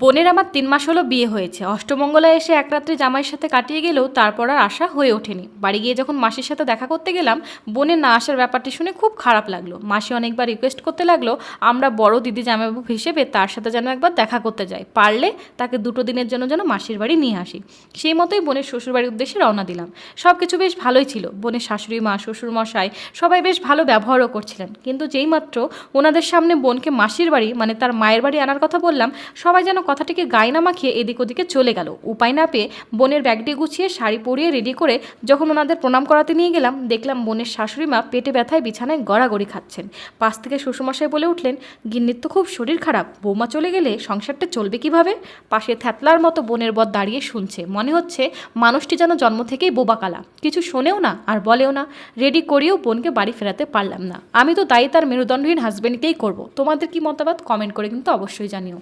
বোনের আমার ৩ মাস হলো বিয়ে হয়েছে। অষ্টমঙ্গলায় এসে এক রাত্রে জামাইয়ের সাথে কাটিয়ে গেলেও তারপর আর আশা হয়ে ওঠেনি। বাড়ি গিয়ে যখন মাসির সাথে দেখা করতে গেলাম, বোনের না আসার ব্যাপারটি শুনে খুব খারাপ লাগলো। মাসি অনেকবার রিকোয়েস্ট করতে লাগলো আমরা বড় দিদি জামাইবাবু হিসেবে তার সাথে যেন একবার দেখা করতে যাই, পারলে তাকে 2 দিনের জন্য যেন মাসির বাড়ি নিয়ে আসি। সেই মতোই বোনের শ্বশুরবাড়ির উদ্দেশ্যে রওনা দিলাম। সব কিছু বেশ ভালোই ছিল। বোনের শাশুড়ি মা, শ্বশুরমশাই সবাই বেশ ভালো ব্যবহারও করছিলেন। কিন্তু যেইমাত্র ওনাদের সামনে বোনকে মাসির বাড়ি মানে তার মায়ের বাড়ি আনার কথা বললাম, সবাই যেন কথাটিকে গায়ে না মাখিয়ে এদিক ওদিকে চলে গেল। উপায় না পেয়ে বোনের ব্যাগটি গুছিয়ে শাড়ি পরিয়ে রেডি করে যখন ওনাদের প্রণাম করাতে নিয়ে গেলাম, দেখলাম বোনের শাশুড়ি মা পেটে ব্যথায় বিছানায় গড়াগড়ি খাচ্ছেন। পাশ থেকে শ্বশুরমশাই বলে উঠলেন, গিন্নির তো খুব শরীর খারাপ, বৌমা চলে গেলে সংসারটা চলবে কিভাবে? পাশে থ্যাতলার মতো বোনের বর দাঁড়িয়ে শুনছে। মনে হচ্ছে মানুষটি যেন জন্ম থেকেই বোবাকালা, কিছু শোনেও না আর বলেও না। রেডি করিয়েও বোনকে বাড়ি ফেরাতে পারলাম না। আমি তো তাই তার মেরুদণ্ডহীন হাজবেন্ডকেই করব। তোমাদের কি মতামত কমেন্ট করে কিন্তু অবশ্যই জানিও।